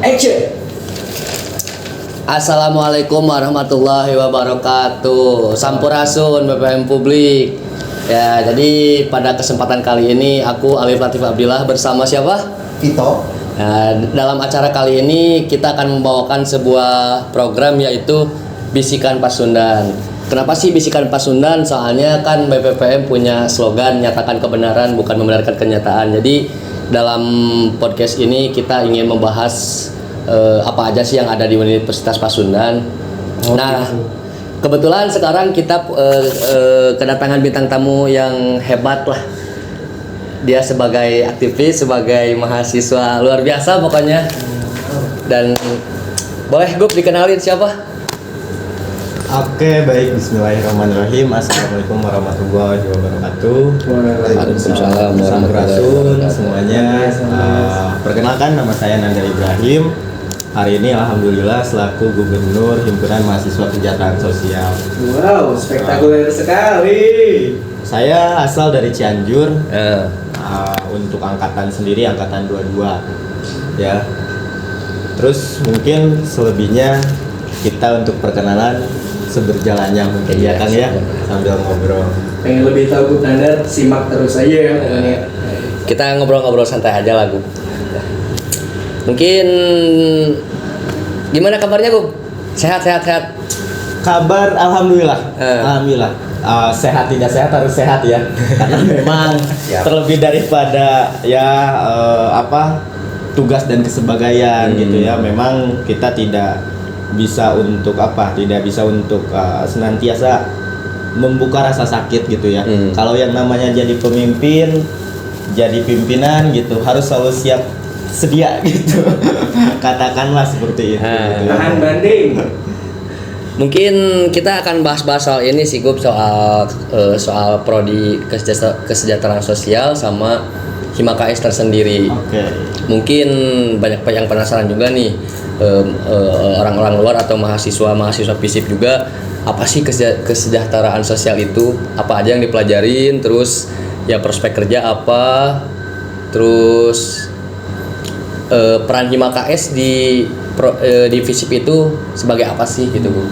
Action. Assalamualaikum warahmatullahi wabarakatuh. Sampurasun BPM Publik. Ya, jadi pada kesempatan kali ini aku Alif Latif Abdillah bersama siapa? Vito. Nah, dalam acara kali ini kita akan membawakan sebuah program yaitu Bisikan Pasundan. Kenapa sih Bisikan Pasundan? Soalnya kan BPPM punya slogan nyatakan kebenaran bukan membenarkan kenyataan. Jadi dalam podcast ini kita ingin membahas apa aja sih yang ada di Universitas Pasundan. Nah, kebetulan sekarang kita kedatangan bintang tamu yang hebat lah. Dia sebagai aktivis, sebagai mahasiswa luar biasa pokoknya. Dan boleh Gup dikenalin siapa? Oke, baik. Bismillahirrahmanirrahim. Assalamualaikum warahmatullahi wabarakatuh. Waalaikumsalam Sampurasun semuanya. Perkenalkan, nama saya Nanda Ibrahim. Hari ini alhamdulillah selaku Gubernur Himpunan Mahasiswa Kesejahteraan Sosial. Wow, spektakuler sekali. Saya asal dari Cianjur. Untuk angkatan sendiri angkatan 22. Ya. Terus mungkin selebihnya kita untuk perkenalan seberjalannya mungkin ya Kang ya, sambil ngobrol. Pengen lebih tahu Gu Nandar, simak terus aja ya pokoknya. Kita ngobrol-ngobrol santai aja lah Gup. Mungkin gimana kabarnya Gup? Sehat. Kabar alhamdulillah. Alhamdulillah. Sehat tidak sehat harus sehat ya. Karena memang terlebih daripada tugas dan kesebagaian gitu ya. Memang kita tidak bisa untuk senantiasa membuka rasa sakit gitu ya. Kalau yang namanya jadi pemimpin, jadi pimpinan gitu harus selalu siap sedia gitu. Katakanlah seperti itu gitu. Tahan banding. Mungkin kita akan bahas-bahas soal ini sih Gup, soal prodi kesejahteraan sosial sama Hima KS tersendiri. Mungkin banyak yang penasaran juga nih, orang-orang luar atau mahasiswa FISIP juga, apa sih kesejahteraan sosial itu? Apa aja yang dipelajarin? Terus ya prospek kerja apa? Terus peran Hima KS di FISIP itu sebagai apa sih gitu Bu?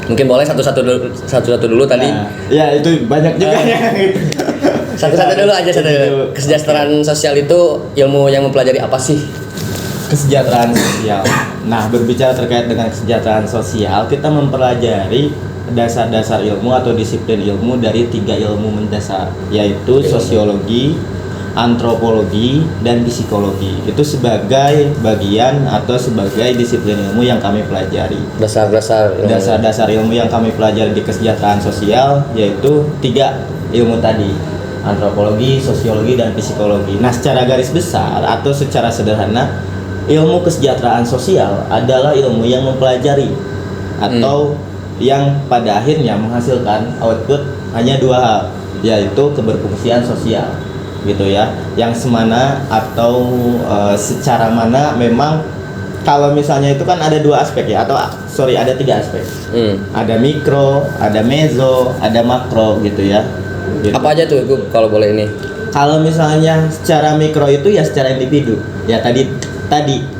Mungkin boleh satu-satu dulu tadi. Ya itu banyak juga ya. Satu-satu dulu aja Kesejahteraan sosial itu ilmu yang mempelajari apa sih? Kesejahteraan sosial. Nah, berbicara terkait dengan kesejahteraan sosial, kita mempelajari dasar-dasar ilmu atau disiplin ilmu dari 3 ilmu mendasar, yaitu sosiologi, antropologi, dan psikologi. Itu sebagai bagian atau sebagai disiplin ilmu yang kami pelajari. Dasar-dasar ilmu yang kami pelajari di kesejahteraan sosial yaitu 3 ilmu tadi, antropologi, sosiologi, dan psikologi. Nah, secara garis besar atau secara sederhana, ilmu kesejahteraan sosial adalah ilmu yang mempelajari atau yang pada akhirnya menghasilkan output hanya 2 hal, yaitu keberfungsian sosial gitu ya, yang semana atau secara mana memang kalau misalnya itu kan ada 2 aspek ya, ada 3 aspek. Ada mikro, ada meso, ada makro gitu ya. Gitu. Apa aja tuh Gup kalau boleh ini? Kalau misalnya secara mikro itu ya secara individu. Ya tadi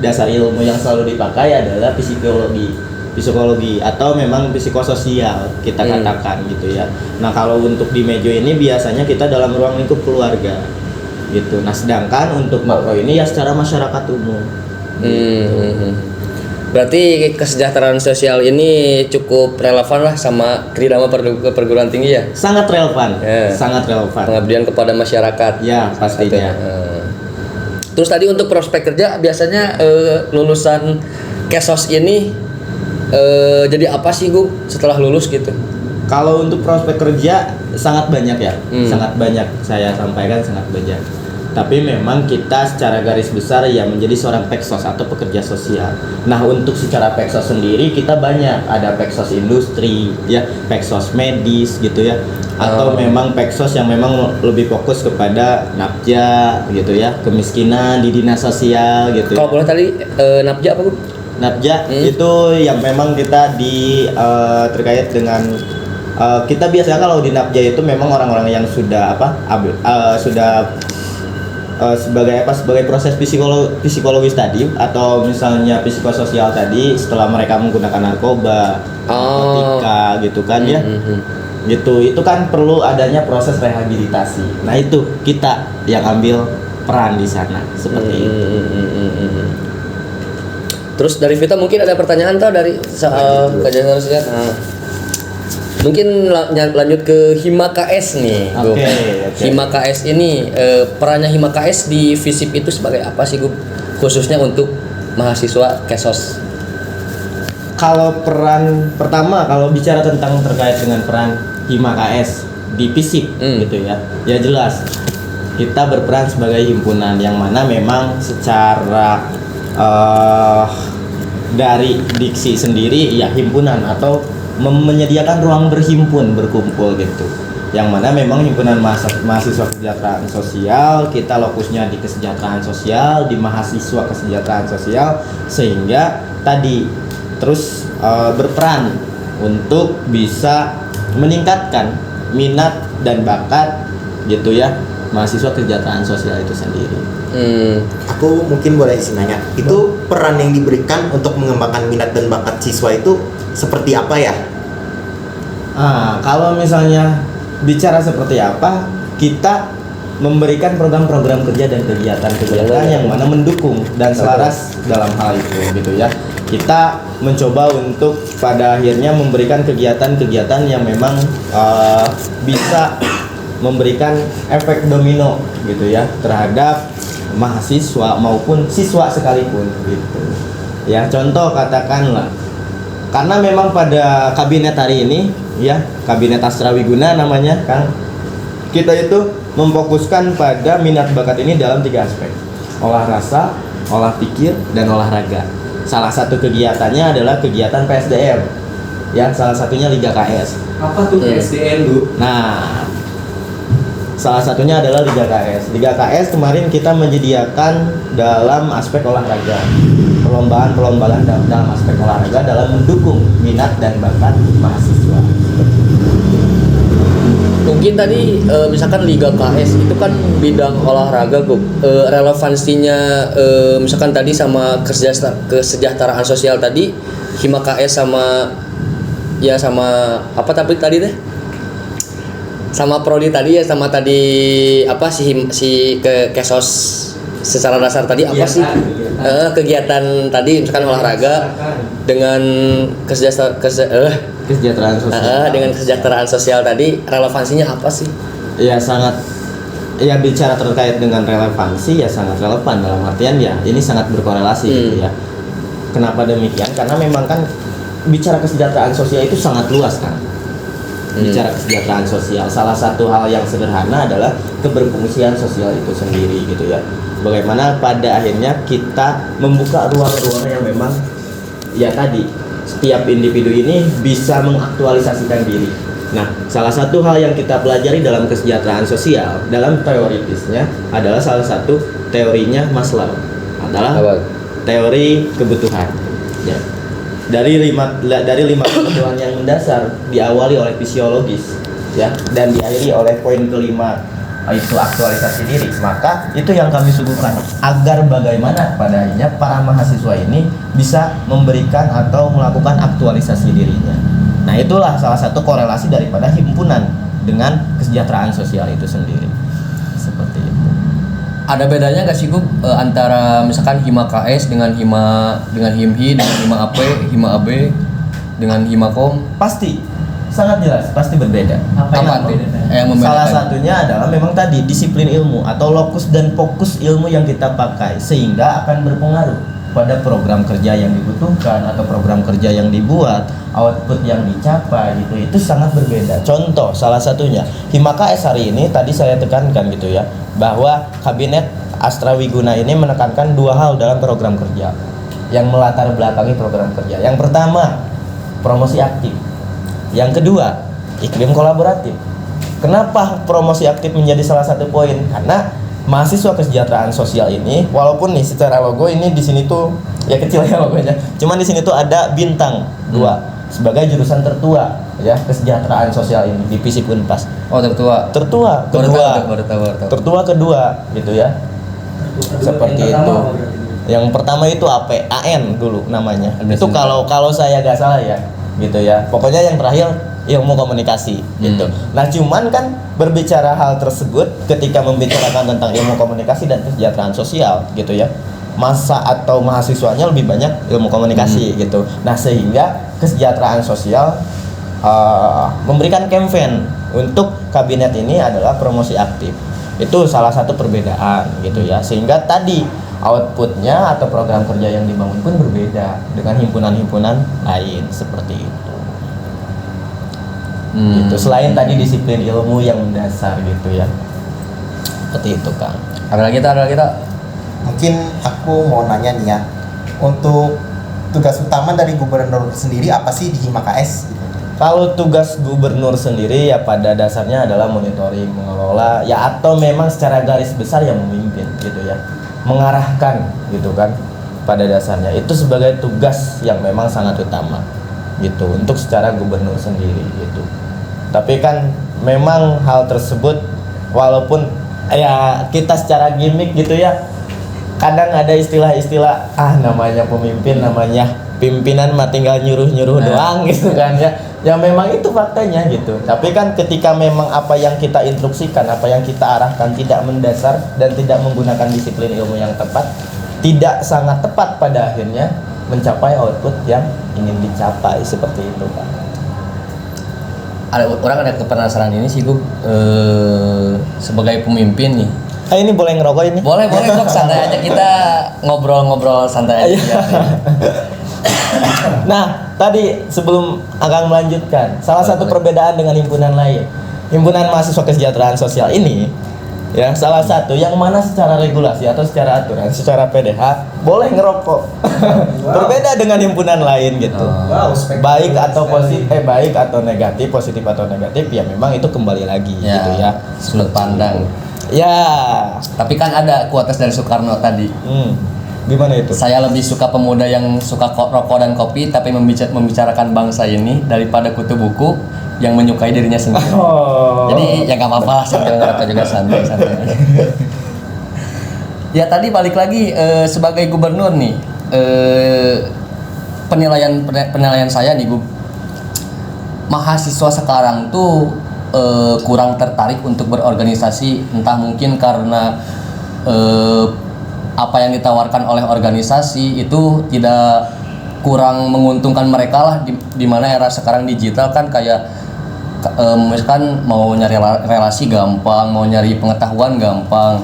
dasar ilmu yang selalu dipakai adalah psikologi atau memang psikososial kita katakan gitu ya. Nah, kalau untuk di mejo ini biasanya kita dalam ruang lingkup keluarga gitu. Nah, sedangkan untuk makro ini ya secara masyarakat umum. Berarti kesejahteraan sosial ini cukup relevan lah sama tridharma perguruan tinggi ya? Sangat relevan. Sangat relevan. Pengabdian kepada masyarakat. Ya, pastinya. Terus tadi untuk prospek kerja biasanya lulusan Kesos ini jadi apa sih Gu setelah lulus gitu? Kalau untuk prospek kerja sangat banyak ya. Sangat banyak, saya sampaikan sangat banyak. Tapi memang kita secara garis besar ya menjadi seorang peksos atau pekerja sosial. Nah, untuk secara peksos sendiri kita banyak, ada peksos industri ya, peksos medis gitu ya, atau memang peksos yang memang lebih fokus kepada napja gitu ya, kemiskinan di dinas sosial gitu. Kalau boleh tadi napja apa Bu? Napja itu yang memang kita terkait dengan kita biasanya kalau di napja itu memang orang-orang yang sudah sebagai proses psikologis tadi atau misalnya psikososial tadi setelah mereka menggunakan narkoba, narkotika gitu kan ya. Gitu. Itu kan perlu adanya proses rehabilitasi. Nah, itu kita yang ambil peran di sana seperti itu. Terus dari Vita mungkin ada pertanyaan tau dari soal kajian sosial. Mungkin lanjut ke Hima KS nih, Gub. Hima KS ini perannya Hima KS di FISIP itu sebagai apa sih, Gub? Khususnya untuk mahasiswa Kesos. Kalau peran pertama, kalau bicara tentang terkait dengan peran Hima KS di FISIP gitu ya. Ya jelas kita berperan sebagai himpunan yang mana memang secara dari diksi sendiri ya himpunan atau menyediakan ruang berkumpul gitu, yang mana memang himpunan mahasiswa kesejahteraan sosial, kita lokusnya di kesejahteraan sosial, di mahasiswa kesejahteraan sosial, sehingga tadi terus berperan untuk bisa meningkatkan minat dan bakat gitu ya mahasiswa kesejahteraan sosial itu sendiri. Aku mungkin boleh isi nanya, itu peran yang diberikan untuk mengembangkan minat dan bakat siswa itu seperti apa ya? Kalau misalnya bicara seperti apa, kita memberikan program-program kerja dan kegiatan-kegiatan yang mana mendukung dan selaras dalam hal itu gitu ya. Kita mencoba untuk pada akhirnya memberikan kegiatan-kegiatan yang memang bisa memberikan efek domino gitu ya terhadap mahasiswa maupun siswa sekalipun gitu. Ya, contoh katakanlah karena memang pada kabinet hari ini ya, kabinet Astra Wiguna namanya kan, kita itu memfokuskan pada minat bakat ini dalam 3 aspek: olah rasa, olah pikir, dan olahraga. Salah satu kegiatannya adalah kegiatan PSDM ya, salah satunya Liga KS. Apa tuh PSDM, Bu? Nah, salah satunya adalah Liga KS. Liga KS kemarin kita menyediakan dalam aspek olahraga, perlombaan dalam aspek olahraga dalam mendukung minat dan bakat mahasiswa. Mungkin tadi misalkan Liga KS itu kan bidang olahraga, Gub. Relevansinya misalkan tadi sama kesejahteraan sosial tadi, Hima KS sama apa tapi tadi deh? Sama prodi tadi ya, sama tadi apa si Kesos secara dasar tadi apa sih kegiatan tadi misalkan olahraga dengan kesejahteraan sosial. Dengan kesejahteraan sosial tadi relevansinya apa sih? Ya sangat, ya bicara terkait dengan relevansi ya sangat relevan, dalam artian ya ini sangat berkorelasi gitu ya. Kenapa demikian? Karena memang kan bicara kesejahteraan sosial itu sangat luas kan. Bicara kesejahteraan sosial, salah satu hal yang sederhana adalah keberfungsian sosial itu sendiri gitu ya. Bagaimana pada akhirnya kita membuka ruang-ruang yang memang ya tadi setiap individu ini bisa mengaktualisasikan diri. Nah, salah satu hal yang kita pelajari dalam kesejahteraan sosial dalam teoritisnya adalah salah satu teorinya Maslow, adalah teori kebutuhan ya. Dari lima kebutuhan yang mendasar diawali oleh fisiologis ya, dan diakhiri oleh poin kelima itu aktualisasi diri. Maka itu yang kami suguhkan agar bagaimana pada akhirnya para mahasiswa ini bisa memberikan atau melakukan aktualisasi dirinya. Nah, itulah salah satu korelasi daripada himpunan dengan kesejahteraan sosial itu sendiri. Seperti itu. Ada bedanya nggak sih, Gub, antara misalkan Hima KS dengan Himhi, dengan Hima AP, Hima AB, dengan Himakom? Pasti sangat jelas, pasti berbeda. Apa yang membedakan? Salah satunya adalah memang tadi disiplin ilmu atau lokus dan fokus ilmu yang kita pakai, sehingga akan berpengaruh pada program kerja yang dibutuhkan atau program kerja yang dibuat, output yang dicapai gitu. Itu sangat berbeda. Contoh salah satunya Hima KS hari ini tadi saya tekankan gitu ya, bahwa kabinet Astra Wiguna ini menekankan 2 hal dalam program kerja yang melatar belakangi program kerja. Yang pertama, promosi aktif. Yang kedua, iklim kolaboratif. Kenapa promosi aktif menjadi salah satu poin? Karena mahasiswa kesejahteraan sosial ini, walaupun nih secara logo ini di sini tuh ya kecil ya logonya, cuman di sini tuh ada bintang 2 sebagai jurusan tertua ya kesejahteraan sosial ini di FISIP Unpas. Oh, tertua kedua gitu ya. Seperti itu. Yang pertama itu AN dulu namanya. Itu kalau saya nggak salah ya, gitu ya. Pokoknya yang terakhir ilmu komunikasi gitu. Nah, cuman kan berbicara hal tersebut ketika membicarakan tentang ilmu komunikasi dan kesejahteraan sosial gitu ya. Masa atau mahasiswanya lebih banyak ilmu komunikasi gitu. Nah, sehingga kesejahteraan sosial memberikan campaign untuk kabinet ini adalah promosi aktif. Itu salah satu perbedaan gitu ya. Sehingga tadi outputnya atau program kerja yang dibangun pun berbeda dengan himpunan-himpunan lain seperti itu. Gitu. Selain tadi disiplin ilmu yang mendasar gitu ya. Seperti itu, Kang. Ada kita. Mungkin aku mau nanya nih ya, untuk tugas utama dari gubernur sendiri apa sih di Hima KS? Kalau tugas gubernur sendiri ya pada dasarnya adalah monitoring, mengelola ya, atau memang secara garis besar yang memimpin gitu ya, mengarahkan gitu kan. Pada dasarnya itu sebagai tugas yang memang sangat utama gitu untuk secara gubernur sendiri gitu. Tapi kan memang hal tersebut walaupun ya kita secara gimmick gitu ya, kadang ada istilah-istilah namanya pemimpin, namanya pimpinan mah tinggal nyuruh-nyuruh doang gitu kan ya. Ya memang itu faktanya gitu. Tapi kan ketika memang apa yang kita instruksikan, apa yang kita arahkan tidak mendasar dan tidak menggunakan disiplin ilmu yang tepat, tidak sangat tepat pada akhirnya mencapai output yang ingin dicapai seperti itu, Pak. Ada kepenasaran ini sih, Gub, sebagai pemimpin nih. Ini boleh ngerokok ini? Boleh Gub, santai aja, kita ngobrol-ngobrol santai aja. Nah, tadi sebelum Akang melanjutkan, salah satu perbedaan dengan himpunan lain, himpunan mahasiswa kesejahteraan sosial ini, ya salah satu yang mana secara regulasi atau secara aturan, secara PDH boleh ngerokok. Berbeda dengan himpunan lain gitu. Baik atau positif, baik atau negatif, positif atau negatif, ya memang itu kembali lagi gitu ya. Sudut pandang. Ya. Tapi kan ada kuotas dari Soekarno tadi. Gimana itu? Saya lebih suka pemuda yang suka rokok dan kopi tapi membicarakan bangsa ini daripada kutu buku yang menyukai dirinya sendiri. Jadi ya nggak apa-apa lah, sambil ngerokok juga santai. Ya tadi balik lagi sebagai gubernur nih, penilaian saya nih, Gub, mahasiswa sekarang tuh kurang tertarik untuk berorganisasi, entah mungkin karena apa yang ditawarkan oleh organisasi itu tidak kurang menguntungkan mereka lah, di mana era sekarang digital kan kayak misalkan mau nyari relasi gampang, mau nyari pengetahuan gampang.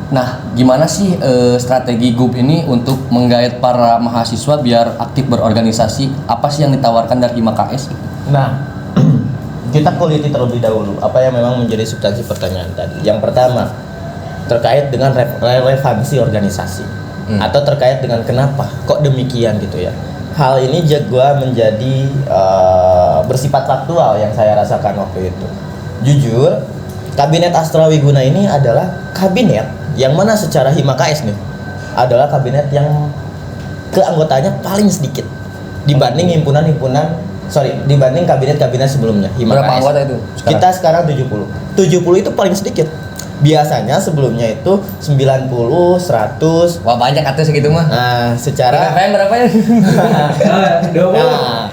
Nah, gimana sih strategi GUB ini untuk menggait para mahasiswa biar aktif berorganisasi? Apa sih yang ditawarkan dari Hima KS? Nah, kita kuliti terlebih dahulu apa yang memang menjadi substansi pertanyaan tadi. Yang pertama, terkait dengan relevansi organisasi atau terkait dengan kenapa kok demikian gitu ya. Hal ini juga menjadi bersifat faktual yang saya rasakan waktu itu. Jujur, Kabinet Astra Wiguna ini adalah kabinet yang mana secara Hima KS nih adalah kabinet yang keanggotanya paling sedikit dibanding dibanding kabinet-kabinet sebelumnya. Hima Berapa KS. anggota itu sekarang? Kita sekarang 70. 70 itu paling sedikit. Biasanya sebelumnya itu 90, 100. Wah, banyak atau segitu mah. Nah, secara Berapa ya? 20. Nah.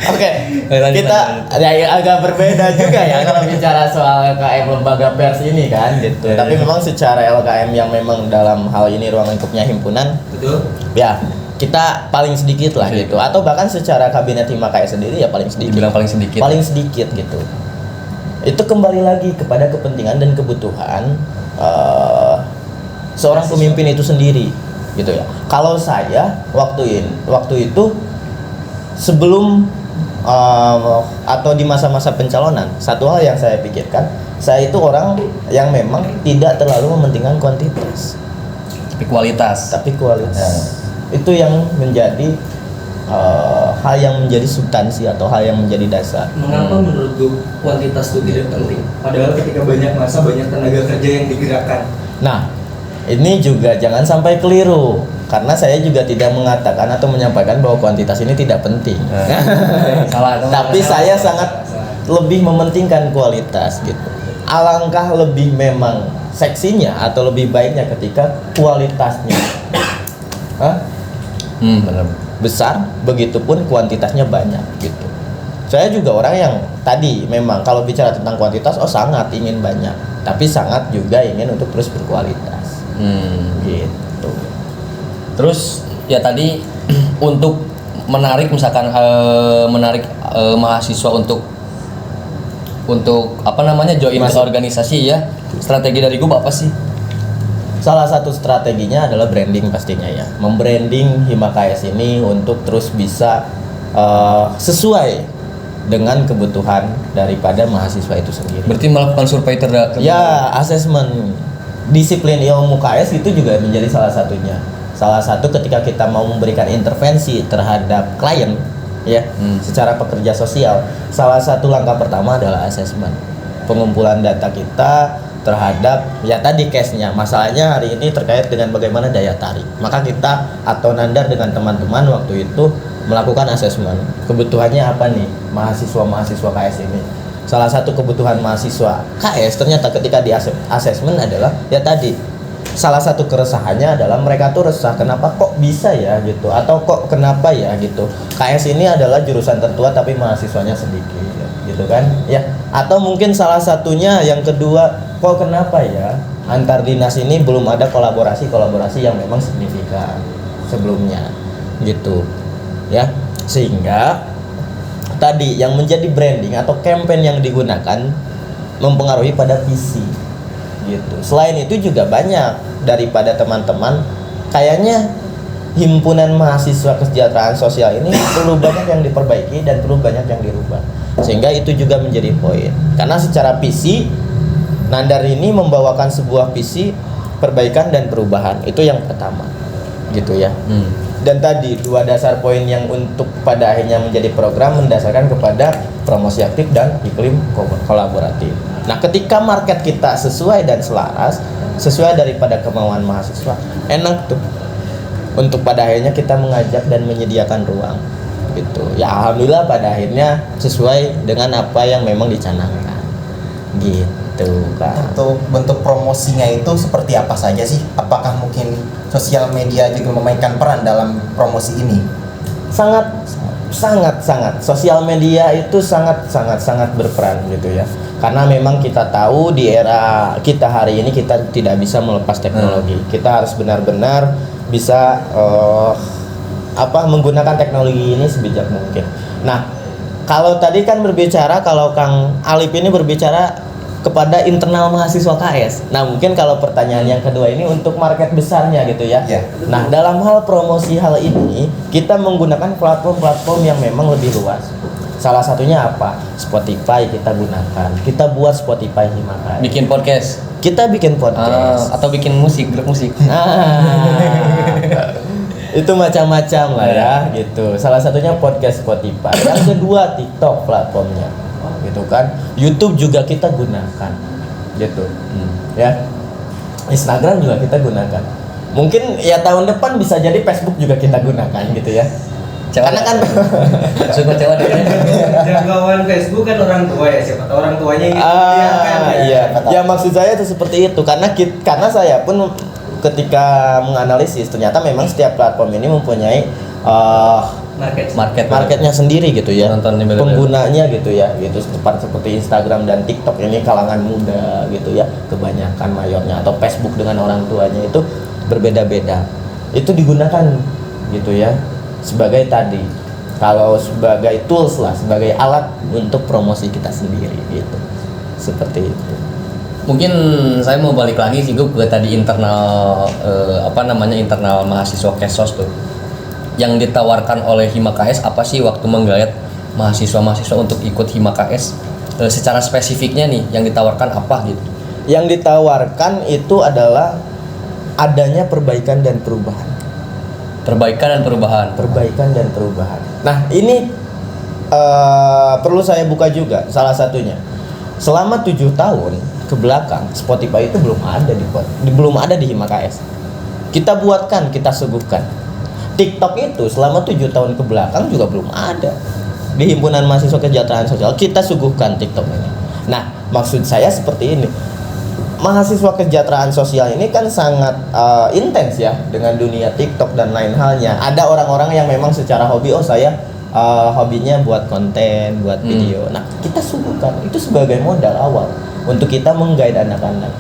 Oke, kita ya agak berbeda juga ya kalau bicara soal LKM lembaga pers ini kan gitu. Tapi memang secara LKM yang memang dalam hal ini ruang lingkupnya himpunan, Betul. ya kita paling sedikit lah gitu. Atau bahkan secara kabinet Hima KS sendiri ya paling sedikit. Dibilang paling sedikit. Paling sedikit gitu. Itu kembali lagi kepada kepentingan dan kebutuhan seorang pemimpin itu sendiri gitu ya. Kalau saya waktu itu sebelum atau di masa-masa pencalonan, satu hal yang saya pikirkan, saya itu orang yang memang tidak terlalu mementingkan kuantitas Tapi kualitas. Itu yang menjadi hal yang menjadi substansi atau hal yang menjadi dasar. Mengapa menurut gue kuantitas itu tidak penting? Padahal ketika banyak masa, banyak tenaga kerja yang digerakkan. Nah, ini juga jangan sampai keliru, karena saya juga tidak mengatakan atau menyampaikan bahwa kuantitas ini tidak penting. Tapi saya sangat lebih mementingkan kualitas gitu. Alangkah lebih memang seksinya atau lebih baiknya ketika kualitasnya Benar. besar, begitupun kuantitasnya banyak gitu. Saya juga orang yang tadi memang kalau bicara tentang kuantitas, sangat ingin banyak, tapi sangat juga ingin untuk terus berkualitas gitu. Terus ya tadi untuk menarik misalkan mahasiswa untuk apa namanya join ke organisasi ya, strategi dari gue apa sih? Salah satu strateginya adalah branding pastinya ya, membranding HIMA-KS ini untuk terus bisa sesuai dengan kebutuhan daripada mahasiswa itu sendiri. Berarti melakukan survei Ya, asesmen disiplin ilmu KS itu juga menjadi salah satunya. Salah satu ketika kita mau memberikan intervensi terhadap klien ya, secara pekerja sosial, salah satu langkah pertama adalah asesmen. Pengumpulan data kita terhadap ya tadi case-nya. Masalahnya hari ini terkait dengan bagaimana daya tarik. Maka kita atau Nandar dengan teman-teman waktu itu melakukan asesmen. Kebutuhannya apa nih mahasiswa KS ini? Salah satu kebutuhan mahasiswa KS ternyata ketika di asesmen adalah ya tadi, salah satu keresahannya adalah mereka tuh resah kenapa kok bisa ya gitu, atau kok kenapa ya gitu. KS ini adalah jurusan tertua tapi mahasiswanya sedikit gitu kan ya. Atau mungkin salah satunya yang kedua, kok kenapa ya antar dinas ini belum ada kolaborasi yang memang signifikan sebelumnya gitu ya. Sehingga tadi yang menjadi branding atau campaign yang digunakan mempengaruhi pada visi gitu. Selain itu juga banyak daripada teman-teman, kayaknya himpunan mahasiswa kesejahteraan sosial ini perlu banyak yang diperbaiki dan perlu banyak yang dirubah. Sehingga itu juga menjadi poin. Karena secara visi Nandar ini membawakan sebuah visi perbaikan dan perubahan. Itu yang pertama. Gitu ya. Dan tadi dua dasar poin yang untuk pada akhirnya menjadi program mendasarkan kepada promosi aktif dan iklim kolaboratif. Nah, ketika market kita sesuai dan selaras, sesuai daripada kemauan mahasiswa, enak tuh untuk pada akhirnya kita mengajak dan menyediakan ruang gitu. Ya alhamdulillah pada akhirnya sesuai dengan apa yang memang dicanangkan. Gitu kan. Untuk bentuk promosinya itu seperti apa saja sih? Apakah mungkin sosial media juga memainkan peran dalam promosi ini? Sangat sosial media itu sangat berperan gitu ya. Karena memang kita tahu di era kita hari ini kita tidak bisa melepas teknologi. Kita harus benar-benar bisa menggunakan teknologi ini sebijak mungkin. Nah, kalau tadi kan berbicara, kalau Kang Alip ini berbicara kepada internal mahasiswa KS. Nah, mungkin kalau pertanyaan yang kedua ini untuk market besarnya gitu ya. Nah, dalam hal promosi hal ini kita menggunakan platform-platform yang memang lebih luas. Salah satunya apa? Spotify kita gunakan. Kita buat Spotify HIMA-KS. Bikin podcast. Kita bikin podcast Atau bikin musik, grup musik. Itu macam-macam lah ya gitu. Salah satunya podcast Spotify. Yang kedua TikTok platformnya. Gitu kan. YouTube juga kita gunakan. Gitu. Ya. Instagram juga kita gunakan. Mungkin ya tahun depan bisa jadi Facebook juga kita gunakan gitu ya. Karena kan suka cewek jangkauan Facebook kan orang tua ya, siapa tahu orang tuanya ingin iya. Ya maksud saya itu seperti itu karena saya pun ketika menganalisis ternyata memang setiap platform ini mempunyai marketnya sendiri gitu ya, penggunanya gitu ya, gitu seperti Instagram dan TikTok ini kalangan muda gitu ya, kebanyakan mayornya, atau Facebook dengan orang tuanya itu berbeda-beda, itu digunakan gitu ya sebagai tadi, kalau sebagai tools lah, sebagai alat untuk promosi kita sendiri gitu, seperti itu. Mungkin saya mau balik lagi sih ke tadi internal internal mahasiswa Kesos tuh. Yang ditawarkan oleh HIMA-KS apa sih waktu menggayat mahasiswa-mahasiswa untuk ikut HIMA-KS? Secara spesifiknya nih yang ditawarkan apa gitu? Yang ditawarkan itu adalah adanya perbaikan dan perubahan. Perbaikan dan perubahan. Nah, ini perlu saya buka juga salah satunya. Selama 7 tahun ke belakang Spotify itu belum ada di HIMA-KS. Kita buatkan, kita suguhkan. TikTok itu selama 7 tahun ke belakang juga belum ada di Himpunan Mahasiswa Kesejahteraan Sosial. Kita suguhkan TikTok ini. Nah, maksud saya seperti ini. mahasiswa kesejahteraan sosial ini kan sangat intens ya dengan dunia TikTok dan lain halnya. Ada orang-orang yang memang secara hobi, saya hobinya buat konten, buat video. Nah, kita suguhkan itu sebagai modal awal untuk kita mengguide anak-anak.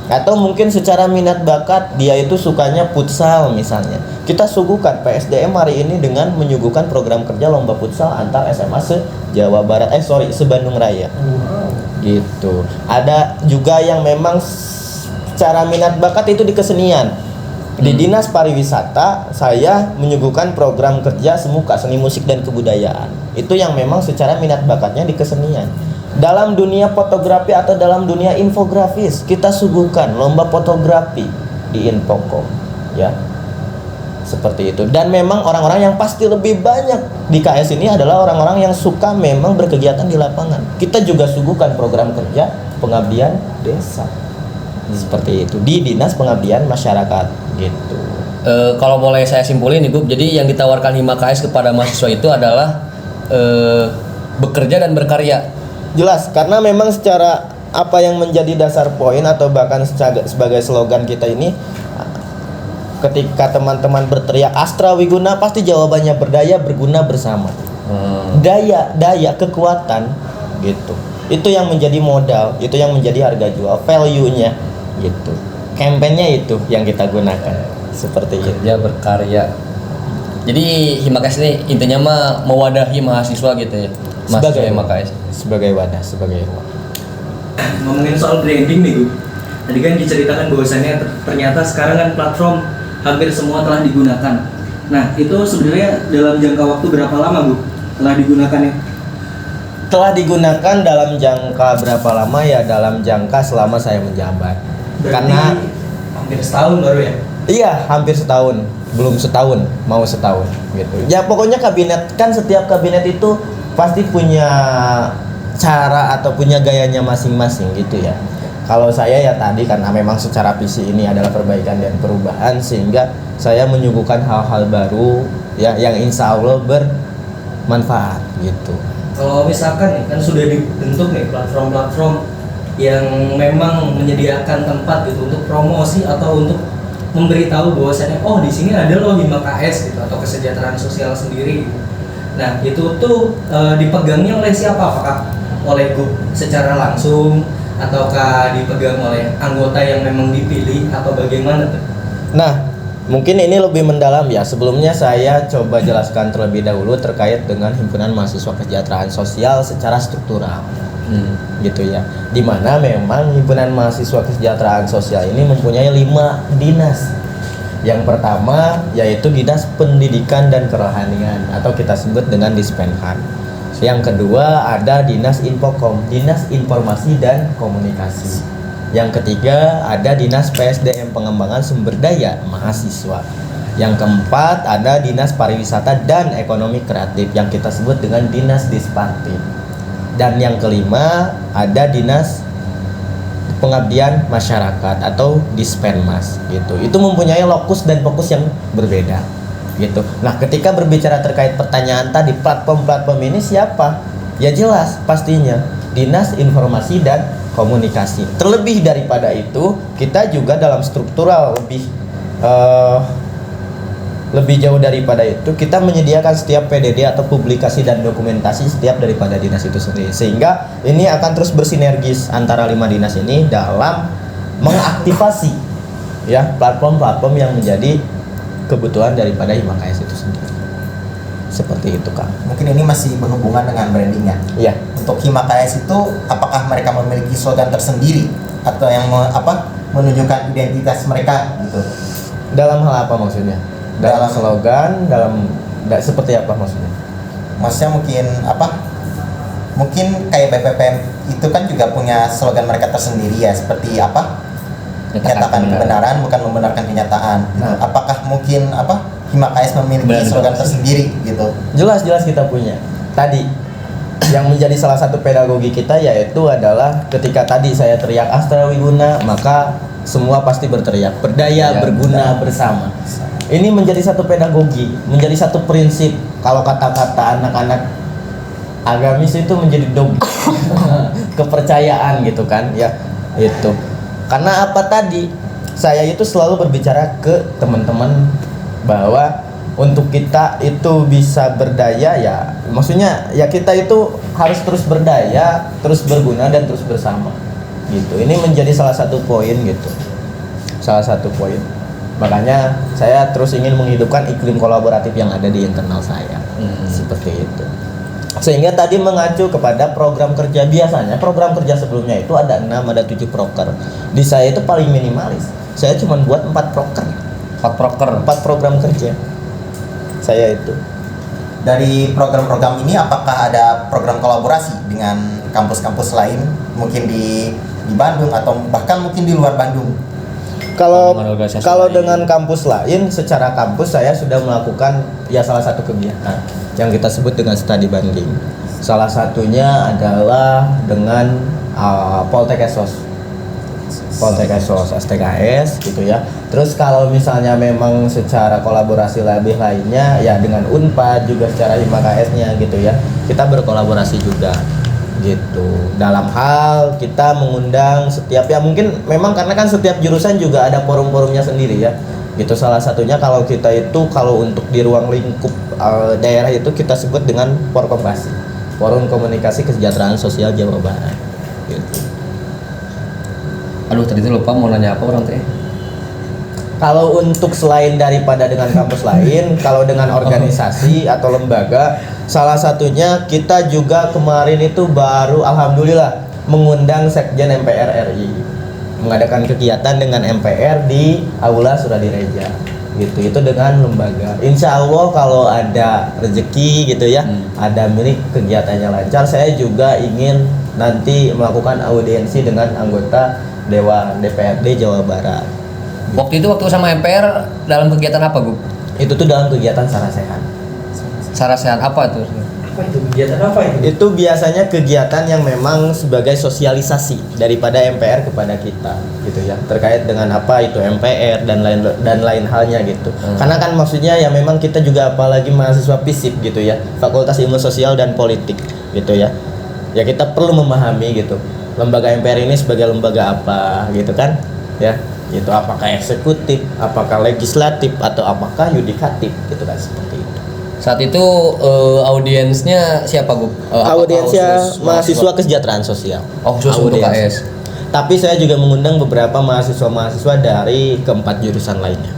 Atau mungkin secara minat bakat dia itu sukanya futsal misalnya. Kita suguhkan PSDM hari ini dengan menyuguhkan program kerja lomba futsal antar SMA se-Jawa Barat, se-Bandung Raya. Gitu. Ada juga yang memang secara minat bakat itu di kesenian. Di Dinas Pariwisata saya menyuguhkan program kerja semuka seni musik dan kebudayaan. Itu yang memang secara minat bakatnya di kesenian. Dalam dunia fotografi atau dalam dunia infografis kita suguhkan lomba fotografi di Infocom, ya. Seperti itu. Dan memang orang-orang yang pasti lebih banyak di KS ini adalah orang-orang yang suka memang berkegiatan di lapangan. Kita juga suguhkan program kerja pengabdian desa. Seperti itu di Dinas Pengabdian Masyarakat gitu. Kalau boleh saya simpulin nih, Gub, jadi yang ditawarkan Hima KS kepada mahasiswa itu adalah bekerja dan berkarya. Jelas, karena memang secara apa yang menjadi dasar poin atau bahkan sebagai slogan kita ini, ketika teman-teman berteriak Astra Wiguna, pasti jawabannya berdaya, berguna, bersama. Daya, kekuatan gitu. Itu yang menjadi modal, itu yang menjadi harga jual, value-nya gitu. Campaign-nya itu yang kita gunakan. Seperti itu. Kerja berkarya. Jadi Hima KS ini intinya mah mewadahi mahasiswa gitu ya. Sebagai Hima KS. Sebagai wadah, sebagai ruang. Ngomongin soal branding nih, Bu. Tadi kan diceritakan bahwasannya ternyata sekarang kan platform hampir semua telah digunakan. Nah, itu sebenarnya dalam jangka waktu berapa lama, Bu, telah digunakannya? Telah digunakan dalam jangka berapa lama ya? Dalam jangka selama saya menjabat. Berarti Karena hampir setahun baru ya? iya, hampir setahun, belum setahun, mau setahun gitu. Ya pokoknya kabinet, kan setiap kabinet itu pasti punya cara atau punya gayanya masing-masing gitu ya. Kalau saya ya tadi karena memang secara visi ini adalah perbaikan dan perubahan, sehingga saya menyuguhkan hal-hal baru ya yang insya Allah bermanfaat gitu. Kalau misalkan nih kan sudah dibentuk nih platform-platform yang memang menyediakan tempat gitu untuk promosi atau untuk memberitahu bahwasannya di sini ada loh Hima KS gitu atau kesejahteraan sosial sendiri gitu. Nah, itu tuh dipegangnya oleh siapa? Apakah oleh grup secara langsung ataukah dipegang oleh anggota yang memang dipilih atau bagaimana tuh? Nah, mungkin ini lebih mendalam ya. Sebelumnya saya coba jelaskan terlebih dahulu terkait dengan Himpunan Mahasiswa Kesejahteraan Sosial secara struktural. Gitu ya. Dimana memang Himpunan Mahasiswa Kesejahteraan Sosial ini mempunyai 5 dinas. Yang pertama yaitu Dinas Pendidikan dan Kerohanian atau kita sebut dengan Dispenhan. Yang kedua ada Dinas Infocom, Dinas Informasi dan Komunikasi. Yang ketiga ada Dinas PSDM, Pengembangan Sumber Daya Mahasiswa. Yang keempat ada Dinas Pariwisata dan Ekonomi Kreatif yang kita sebut dengan Dinas Dispartim. Dan yang kelima ada Dinas Pengabdian Masyarakat atau Dispenmas gitu. Itu mempunyai lokus dan fokus yang berbeda gitu. Nah, ketika berbicara terkait pertanyaan tadi, platform-platform ini siapa? Ya jelas pastinya Dinas Informasi dan Komunikasi. Terlebih daripada itu, kita juga dalam struktural lebih jauh daripada itu, kita menyediakan setiap PDD atau publikasi dan dokumentasi setiap daripada dinas itu sendiri, sehingga ini akan terus bersinergis antara 5 dinas ini dalam mengaktifasi ya platform-platform yang menjadi kebutuhan daripada Hima KS itu sendiri. Seperti itu, Kak. Mungkin ini masih berhubungan dengan brandingnya. Iya. Untuk Hima KS itu apakah mereka memiliki slogan tersendiri atau yang menunjukkan identitas mereka gitu? Dalam hal apa maksudnya? Dalam slogan, seperti apa maksudnya? Maksudnya mungkin kayak BPPM itu kan juga punya slogan mereka tersendiri ya, seperti apa? Nyatakan kebenaran, bukan membenarkan kenyataan. Nah. Apakah mungkin Hima KS memiliki slogan tersendiri gitu? Jelas kita punya. Tadi yang menjadi salah satu pedagogi kita yaitu adalah ketika tadi saya teriak Astra Wiguna, maka semua pasti berteriak berdaya, berguna, bersama. Ini menjadi satu pedagogi, menjadi satu prinsip. Kalau kata-kata anak-anak agamis itu menjadi kepercayaan gitu kan ya. Itu Karena apa tadi? Saya itu selalu berbicara ke teman-teman bahwa untuk kita itu bisa berdaya ya, maksudnya ya kita itu harus terus berdaya, terus berguna dan terus bersama. Gitu. Ini menjadi salah satu poin gitu. Salah satu poin. Makanya saya terus ingin menghidupkan iklim kolaboratif yang ada di internal saya. Seperti itu. Sehingga tadi mengacu kepada program kerja, biasanya program kerja sebelumnya itu ada 6, ada 7 proker. Di saya itu paling minimalis. Saya cuma buat 4 proker. 4 program kerja. Saya itu. Dari program-program ini apakah ada program kolaborasi dengan kampus-kampus lain mungkin di Bandung atau bahkan mungkin di luar Bandung? Kalau dengan kampus lain, secara kampus saya sudah melakukan ya salah satu kegiatan yang kita sebut dengan studi banding. Salah satunya adalah dengan Poltek Esos, STKS gitu ya. Terus kalau misalnya memang secara kolaborasi lebih lainnya ya dengan Unpad juga secara HIMA-KS-nya gitu ya. Kita berkolaborasi juga gitu. Dalam hal kita mengundang setiap ya mungkin memang karena kan setiap jurusan juga ada forum-forumnya sendiri ya. Gitu salah satunya kalau kita itu kalau untuk di ruang lingkup daerah itu kita sebut dengan Porkompasi, Forum Komunikasi Kesejahteraan Sosial Jawa Barat gitu. Aduh tadi itu lupa mau nanya apa orang teh. Kalau untuk selain daripada dengan kampus lain, kalau dengan organisasi atau lembaga, salah satunya kita juga kemarin itu baru alhamdulillah mengundang Sekjen MPR RI mengadakan kegiatan dengan MPR di Aula Suradireja gitu. Itu dengan lembaga. Insya Allah kalau ada rezeki gitu ya, ada milik kegiatannya lancar, saya juga ingin nanti melakukan audiensi dengan anggota Dewan DPRD Jawa Barat. Waktu itu waktu sama MPR dalam kegiatan apa, Gu? Itu tuh dalam kegiatan Sarasehan. Sarasehan apa tuh? Apa itu kegiatan apa itu? Itu biasanya kegiatan yang memang sebagai sosialisasi daripada MPR kepada kita gitu ya, terkait dengan apa itu MPR dan lain halnya gitu. Karena kan maksudnya ya memang kita juga apalagi mahasiswa FISIP gitu ya, Fakultas Ilmu Sosial dan Politik gitu ya. Ya kita perlu memahami gitu. Lembaga MPR ini sebagai lembaga apa gitu kan? Ya. Itu apakah eksekutif, apakah legislatif atau apakah yudikatif gitu kan, seperti itu. Saat itu audiensnya siapa, Gu? Audiensnya mahasiswa kesejahteraan sosial. Oh, khusus untuk KS. Tapi saya juga mengundang beberapa mahasiswa dari keempat jurusan lainnya.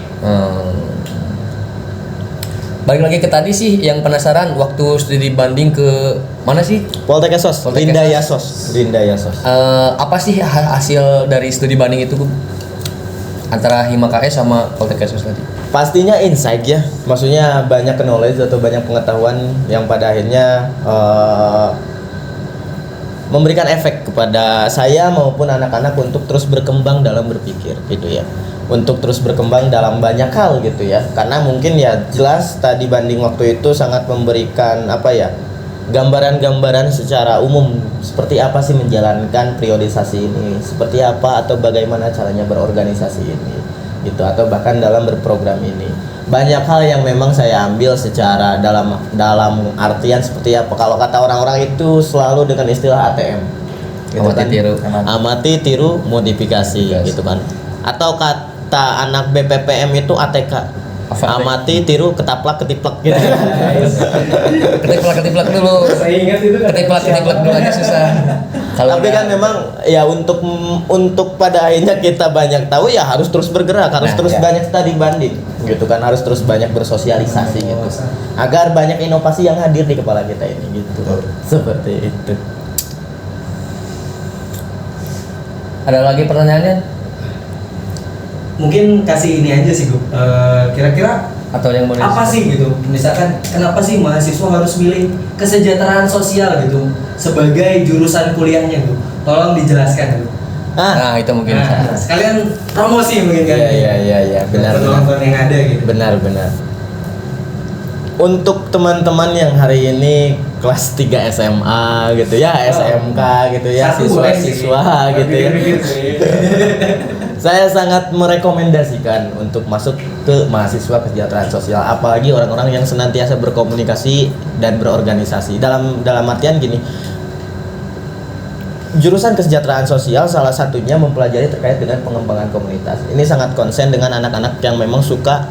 Balik lagi ke tadi sih yang penasaran waktu studi banding ke mana sih? Poltek Esos, Poltek Linda Esos. Yasos. Apa sih hasil dari studi banding itu, Gu? Antara HIMA-KS sama Poltek Esos tadi? Pastinya insight ya, maksudnya banyak knowledge atau banyak pengetahuan yang pada akhirnya memberikan efek kepada saya maupun anak-anak untuk terus berkembang dalam berpikir gitu ya, untuk terus berkembang dalam banyak hal gitu ya. Karena mungkin ya jelas tadi banding waktu itu sangat memberikan apa ya, gambaran-gambaran secara umum seperti apa sih menjalankan periodisasi ini, seperti apa atau bagaimana caranya berorganisasi ini gitu, atau bahkan dalam berprogram ini. Banyak hal yang memang saya ambil secara dalam artian seperti apa, kalau kata orang-orang itu selalu dengan istilah ATM gitu Amati, kan? tiru. Amati, tiru, modifikasi gitu kan, atau kata anak BPPM itu ATK, amati, tiru, ketiplak gitu. Ketiplak dulu. Saya ingat itu kan. Ketiplak dulu aja susah. Tapi kan memang ya untuk pada akhirnya kita banyak tahu ya harus terus bergerak, harus terus banyak studi banding gitu kan, harus terus banyak bersosialisasi gitu. Agar banyak inovasi yang hadir di kepala kita ini gitu. Seperti itu. Ada lagi pertanyaannya? Mungkin kasih ini aja sih, Gu. Kira-kira Atau yang mau apa sih gitu? Misalkan kenapa sih mahasiswa harus milih kesejahteraan sosial gitu sebagai jurusan kuliahnya, Gu? Tolong dijelaskan, Gu. Nah, itu mungkin. Nah, sekalian promosi mungkin kan. Iya, benar. Penonton yang ada gitu. Benar. Untuk teman-teman yang hari ini kelas 3 SMA gitu ya, SMK gitu ya, Satu boleh siswa-siswa sih. gitu ya. Saya sangat merekomendasikan untuk masuk ke mahasiswa kesejahteraan sosial, apalagi orang-orang yang senantiasa berkomunikasi dan berorganisasi. Dalam artian gini, jurusan kesejahteraan sosial salah satunya mempelajari terkait dengan pengembangan komunitas. Ini sangat konsen dengan anak-anak yang memang suka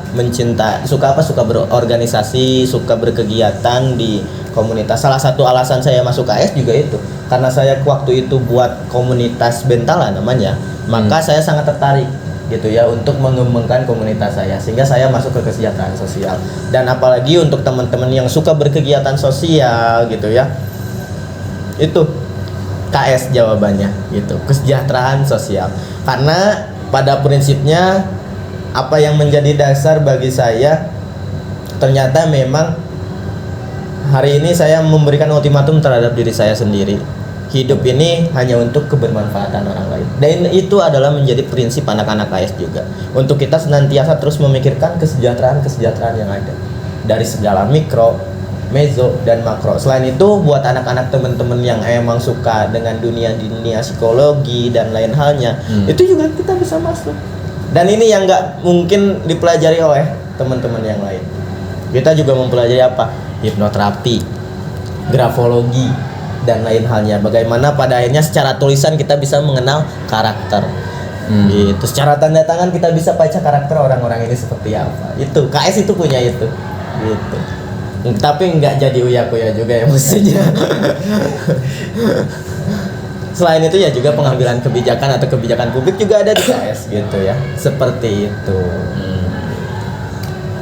berorganisasi, suka berkegiatan di komunitas. Salah satu alasan saya masuk KS juga itu karena saya waktu itu buat komunitas Bentala namanya, maka saya sangat tertarik gitu ya untuk mengembangkan komunitas saya, sehingga saya masuk ke kesejahteraan sosial. Dan apalagi untuk teman-teman yang suka berkegiatan sosial gitu ya, itu KS jawabannya gitu, kesejahteraan sosial. Karena pada prinsipnya apa yang menjadi dasar bagi saya, ternyata memang hari ini saya memberikan ultimatum terhadap diri saya sendiri. Hidup ini hanya untuk kebermanfaatan orang lain. Dan itu adalah menjadi prinsip anak-anak KS juga. Untuk kita senantiasa terus memikirkan kesejahteraan yang ada dari segala mikro, mezo, dan makro. Selain itu buat anak-anak teman-teman yang emang suka dengan dunia psikologi dan lain halnya, itu juga kita bisa masuk. Dan ini yang nggak mungkin dipelajari oleh teman-teman yang lain. Kita juga mempelajari apa? Hipnoterapi, grafologi, dan lain halnya. Bagaimana pada akhirnya secara tulisan kita bisa mengenal karakter. Gitu. Secara tanda tangan kita bisa baca karakter orang-orang ini seperti apa. Itu KS itu punya itu. Gitu. Tapi nggak jadi uya-kuya juga ya maksudnya. Selain itu ya juga pengambilan kebijakan atau kebijakan publik juga ada di KS gitu ya. Seperti itu.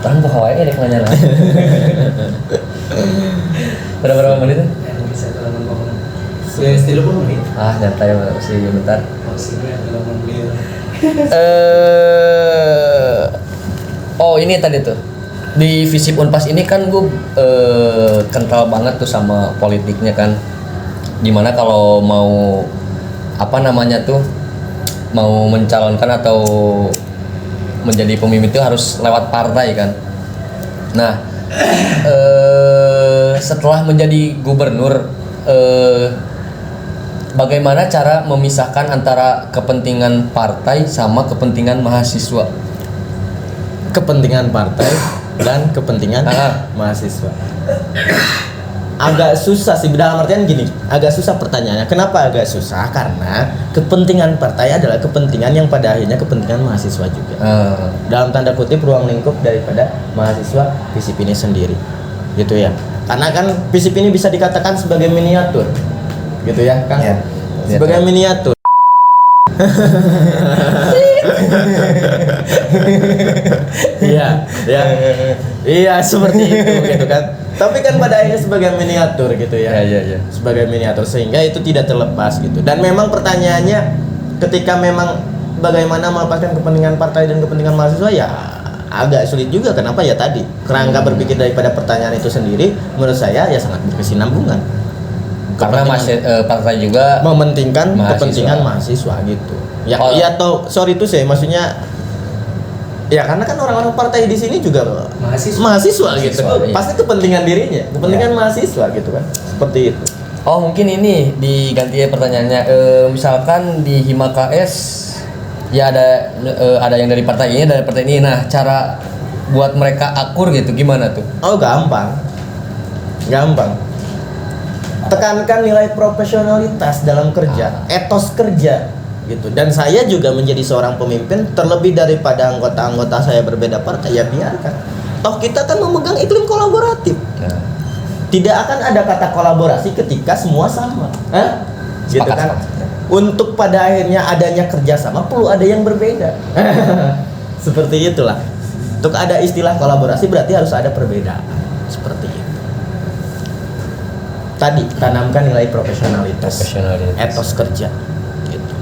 Tahan pokoknya deh nanya lah. Berapa menit? Bisa dalam ngomong. Ya, 30 menit. Nyantai masih bentar. Masih dalam menit. Oh ini tadi tuh di Visip Unpas ini kan gue kental banget tuh sama politiknya kan. Dimana kalau mau mau mencalonkan atau menjadi pemimpin itu harus lewat partai kan. Nah setelah menjadi gubernur, bagaimana cara memisahkan antara kepentingan partai sama kepentingan mahasiswa? Kepentingan partai dan kepentingan mahasiswa. Agak susah sih, dalam artian gini, agak susah pertanyaannya. Kenapa agak susah? Karena kepentingan partai adalah kepentingan yang pada akhirnya kepentingan mahasiswa juga. Dalam tanda kutip ruang lingkup daripada mahasiswa Visip ini sendiri, gitu ya. Karena kan Visip ini bisa dikatakan sebagai miniatur, gitu ya, Kang. Iya. Sebagai miniatur. Iya seperti itu gitu kan. Tapi kan pada akhirnya sebagai miniatur gitu ya. Iya. Sebagai miniatur sehingga itu tidak terlepas gitu. Dan memang pertanyaannya ketika memang bagaimana melepaskan kepentingan partai dan kepentingan mahasiswa ya agak sulit juga. Kenapa ya tadi kerangka berpikir daripada pertanyaan itu sendiri menurut saya ya sangat berkesinambungan. Karena partai juga mementingkan mahasiswa. kepentingan mahasiswa gitu. Ya, Oh. iya atau sorry itu saya maksudnya ya karena kan orang-orang partai di sini juga mahasiswa gitu. Mahasiswa, iya. Pasti kepentingan dirinya, kepentingan mahasiswa gitu kan. Seperti itu. Oh mungkin ini diganti ya pertanyaannya. Misalkan di Hima KS ya ada yang dari partai ini, dari partai ini. Nah cara buat mereka akur gitu gimana tuh? Oh gampang. Tekankan nilai profesionalitas dalam kerja, etos kerja gitu. Dan saya juga menjadi seorang pemimpin, terlebih daripada anggota-anggota saya berbeda partai, ya biarkan. Toh kita kan memegang iklim kolaboratif. Tidak akan ada kata kolaborasi ketika semua sama. Gitu kan? Untuk pada akhirnya adanya kerjasama perlu ada yang berbeda. Seperti itulah. Untuk ada istilah kolaborasi berarti harus ada perbedaan. Seperti itu. Tadi tanamkan nilai profesionalitas. Etos kerja. Gitu.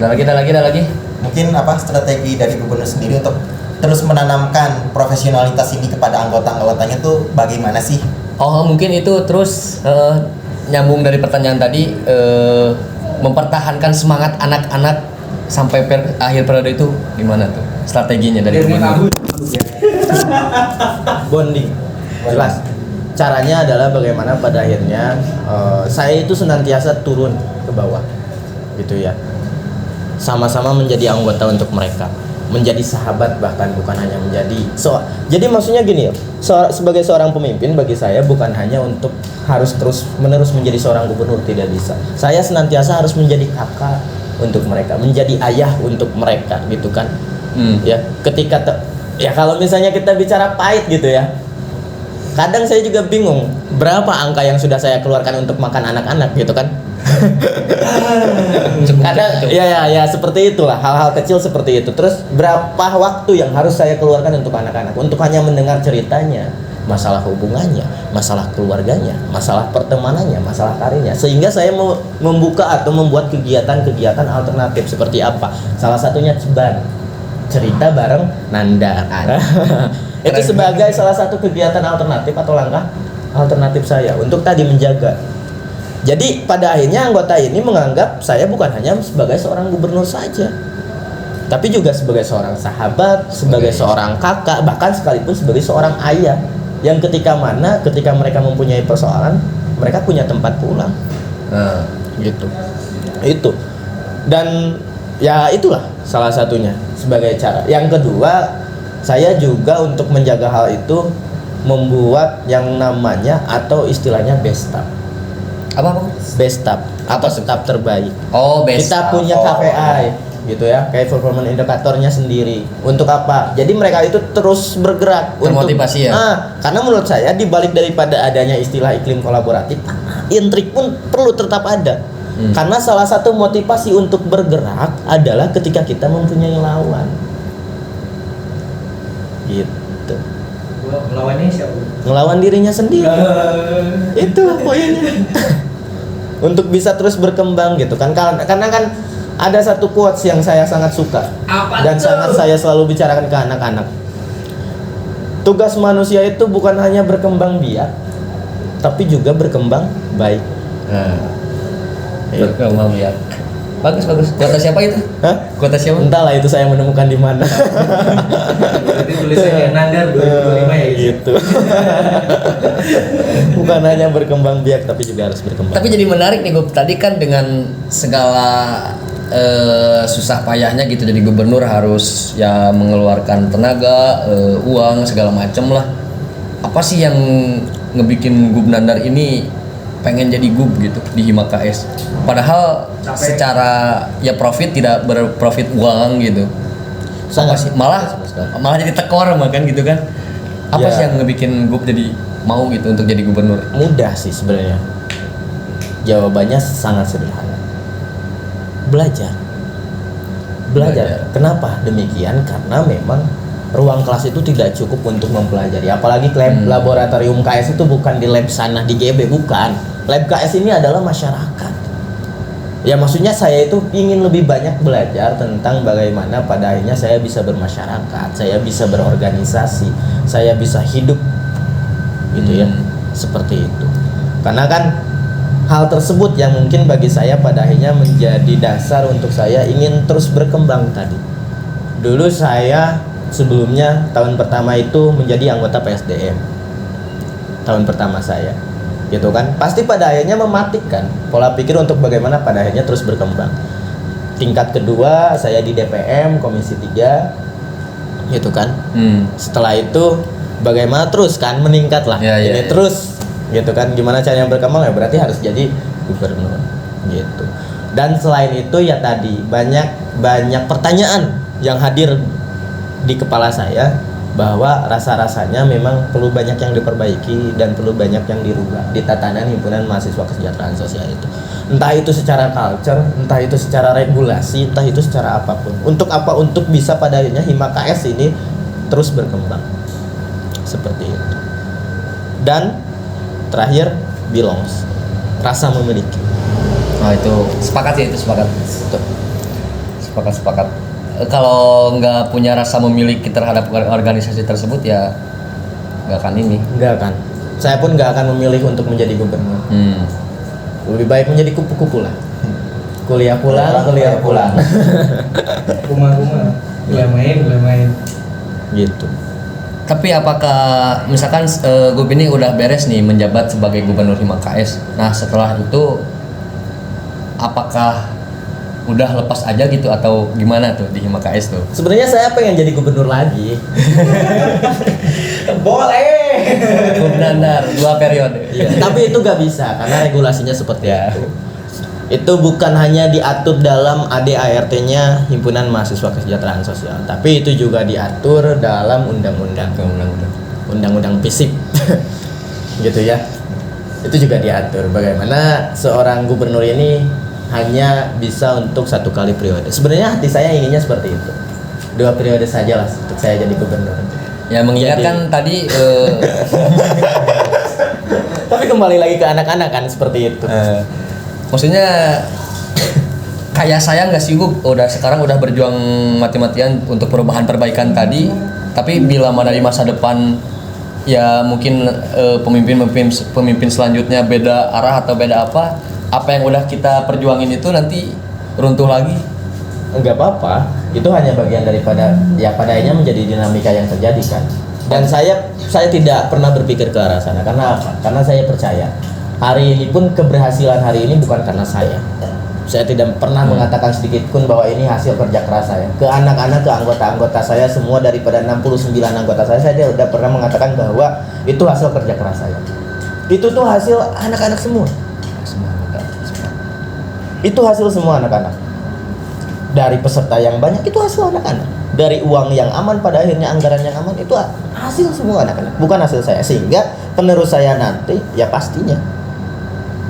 Ada lagi. Mungkin apa strategi dari gubernur sendiri untuk terus menanamkan profesionalitas ini kepada anggota-anggotanya tuh bagaimana sih? Oh mungkin itu terus nyambung dari pertanyaan tadi, mempertahankan semangat anak-anak sampai akhir periode itu gimana tuh strateginya dari gubernur? Bonding. Jelas. Caranya adalah bagaimana pada akhirnya saya itu senantiasa turun ke bawah. Gitu ya. Sama-sama menjadi anggota untuk mereka. menjadi sahabat, bahkan bukan hanya menjadi jadi maksudnya gini ya, sebagai seorang pemimpin bagi saya bukan hanya untuk harus terus menerus menjadi seorang gubernur, tidak bisa. Saya senantiasa harus menjadi kakak untuk mereka, menjadi ayah untuk mereka gitu kan. Ya ketika ya kalau misalnya kita bicara pahit gitu ya, kadang saya juga bingung berapa angka yang sudah saya keluarkan untuk makan anak-anak gitu kan. Kadang ya seperti itulah, hal-hal kecil seperti itu. Terus berapa waktu yang harus saya keluarkan untuk anak-anak, untuk hanya mendengar ceritanya, masalah hubungannya, masalah keluarganya, masalah pertemanannya, masalah karirnya, sehingga saya mau membuka atau membuat kegiatan-kegiatan alternatif seperti apa. Salah satunya Ceban, cerita bareng Nanda. Itu sebagai salah satu kegiatan alternatif atau langkah alternatif saya untuk tadi menjaga. Jadi pada akhirnya anggota ini menganggap saya bukan hanya sebagai seorang gubernur saja, tapi juga sebagai seorang sahabat, sebagai seorang kakak, bahkan sekalipun sebagai seorang ayah, yang ketika mereka mempunyai persoalan, mereka punya tempat pulang. Gitu. Itu. Dan ya itulah salah satunya sebagai cara. Yang kedua, saya juga untuk menjaga hal itu membuat yang namanya atau istilahnya best staff. Apa? Best staff atau staff terbaik. Oh, best Kita staff. punya KPI gitu ya, kayak performance indikatornya sendiri. Untuk apa? Jadi mereka itu terus bergerak Termotivasi ya? Karena menurut saya di balik daripada adanya istilah iklim kolaboratif, intrik pun perlu tetap ada. Karena salah satu motivasi untuk bergerak adalah ketika kita mempunyai lawan. Gitu. Melawannya siapa? Ngelawan dirinya sendiri. Itulah poinnya. Untuk bisa terus berkembang gitu kan. Karena kan ada satu quotes yang saya sangat suka. Dan sangat saya selalu bicarakan ke anak-anak. Tugas manusia itu bukan hanya berkembang biak, tapi juga berkembang baik. Berkembang biak. Bagus. Kuota siapa itu? Hah? Kuota siapa? Entahlah itu saya menemukan di mana. Berarti tulisannya Nandar 2025 ya Gitu. Bukan hanya berkembang biak, tapi juga harus berkembang. Tapi jadi menarik nih, Gub. Tadi kan dengan segala susah payahnya gitu jadi gubernur, harus ya mengeluarkan tenaga, uang segala macem lah. Apa sih yang ngebikin Gub Nandar ini pengen jadi Gub gitu di Hima KS? Padahal secara ya profit tidak berprofit uang gitu. Apa sih? Malah jadi tekor makan gitu kan? Apa Ya. sih yang ngebikin Gub jadi mau gitu untuk jadi gubernur? Mudah sih sebenarnya. Jawabannya sangat sederhana. Belajar. Kenapa demikian? Karena memang ruang kelas itu tidak cukup untuk mempelajari. Apalagi lab laboratorium KS itu bukan di lab sana di GB, bukan. Lab KS ini adalah masyarakat. Ya maksudnya saya itu ingin lebih banyak belajar tentang bagaimana pada akhirnya saya bisa bermasyarakat, saya bisa berorganisasi, saya bisa hidup gitu ya, seperti itu. Karena kan hal tersebut yang mungkin bagi saya pada akhirnya menjadi dasar untuk saya ingin terus berkembang tadi. Dulu saya sebelumnya tahun pertama itu menjadi anggota PSDM. Tahun pertama saya gitu kan, pasti pada akhirnya mematikan pola pikir untuk bagaimana pada akhirnya terus berkembang. Tingkat kedua saya di DPM Komisi 3 gitu kan. Setelah itu bagaimana terus kan meningkat lah. Ini terus gitu kan, gimana caranya berkembang, ya berarti harus jadi gubernur gitu. Dan selain itu ya tadi banyak pertanyaan yang hadir di kepala saya, bahwa rasa-rasanya memang perlu banyak yang diperbaiki dan perlu banyak yang dirubah di tatanan himpunan mahasiswa kesejahteraan sosial itu. Entah itu secara culture, entah itu secara regulasi, entah itu secara apapun. Untuk apa? Untuk bisa pada akhirnya Hima KS ini terus berkembang. Seperti itu. Dan terakhir, belongs. Rasa memiliki. Oh itu sepakat sih, itu sepakat. Sepakat. Kalau nggak punya rasa memiliki terhadap organisasi tersebut ya nggak akan ini. Nggak akan. Saya pun nggak akan memilih untuk menjadi gubernur. Lebih baik menjadi kupu-kupu lah. Kuliah pulang. Rumah-rumah. Boleh main. Gitu. Tapi apakah misalkan Gub ini udah beres nih menjabat sebagai gubernur Hima KS. Nah setelah itu apakah udah lepas aja gitu atau gimana tuh di HIMKS tuh? Sebenarnya saya pengen jadi gubernur lagi. Boleh. Benar 2 periode. Iya, tapi itu gak bisa karena regulasinya seperti Ya. itu. Itu bukan hanya diatur dalam ADART-nya Himpunan Mahasiswa Kesejahteraan Sosial, tapi itu juga diatur dalam undang-undang FISIP. Gitu ya. Itu juga diatur bagaimana seorang gubernur ini hanya bisa untuk 1 kali periode. Sebenarnya hati saya inginnya seperti itu. 2 periode saja lah untuk saya jadi gubernur. Ya mengingatkan tadi Tapi kembali lagi ke anak-anak kan seperti itu. maksudnya kayak saya nggak sih sekarang udah berjuang mati-matian untuk perubahan perbaikan tadi, tapi bila mana di masa depan ya mungkin pemimpin selanjutnya beda arah atau beda apa yang udah kita perjuangin itu nanti runtuh lagi. Enggak apa-apa, itu hanya bagian daripada ya pada akhirnya menjadi dinamika yang terjadi kan. Dan saya tidak pernah berpikir ke arah sana. Karena apa? Karena saya percaya hari ini pun keberhasilan hari ini bukan karena saya. Saya tidak pernah mengatakan sedikit pun bahwa ini hasil kerja keras saya. Ke anak-anak, ke anggota-anggota saya semua daripada 69 anggota saya tidak pernah mengatakan bahwa itu hasil kerja keras saya. Itu tuh hasil anak-anak semua. Itu hasil semua anak-anak. Dari peserta yang banyak itu hasil anak-anak. Dari uang yang aman pada akhirnya anggaran yang aman itu hasil semua anak-anak, bukan hasil saya. Sehingga penerus saya nanti ya pastinya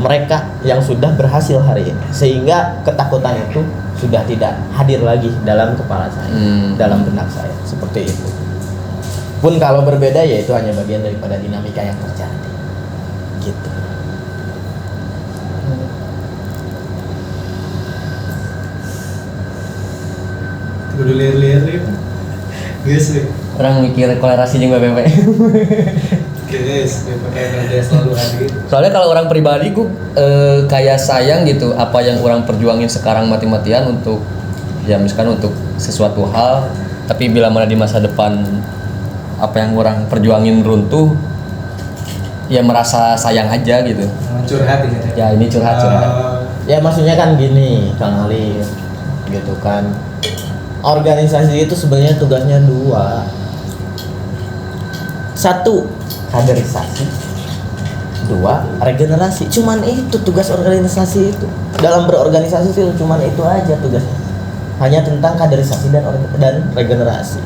mereka yang sudah berhasil hari ini. Sehingga ketakutan itu sudah tidak hadir lagi dalam kepala saya, dalam benak saya. Seperti itu. Pun kalau berbeda ya itu hanya bagian daripada dinamika yang terjadi. Gitu. Kudu liar-liar. Guys, Orang mikir kolerasi jeung BPP. guys, BPM ada selalu hadir. Soalnya kalau orang pribadi kayak sayang gitu apa yang orang perjuangin sekarang mati-matian untuk ya misalkan untuk sesuatu hal, tapi bila mana di masa depan apa yang orang perjuangin runtuh ya merasa sayang aja gitu. Curhat ini. Ya ini curhat. Ya maksudnya kan gini, Kang Ali, gitu kan. Organisasi itu sebenarnya tugasnya 2. 1, kaderisasi. 2, regenerasi. Cuman itu tugas organisasi itu. Dalam berorganisasi itu cuman itu aja tugasnya. Hanya tentang kaderisasi dan regenerasi.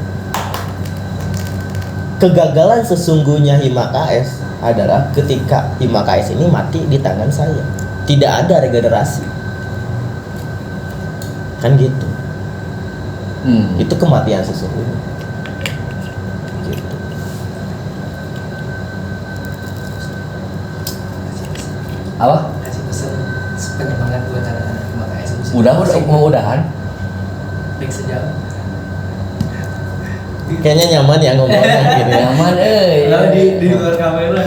Kegagalan sesungguhnya HIMKS adalah ketika HIMKS ini mati di tangan saya. Tidak ada regenerasi. Kan gitu. Itu kematian sesungguhnya. Gitu. Apa? Kasih pesan penyemangat buat anak-anak HIMKS. Mudah-mudahan. Baik sejauh. Kayaknya nyaman ya ngomongnya gitu ya. Nyaman Kalau di luar kamera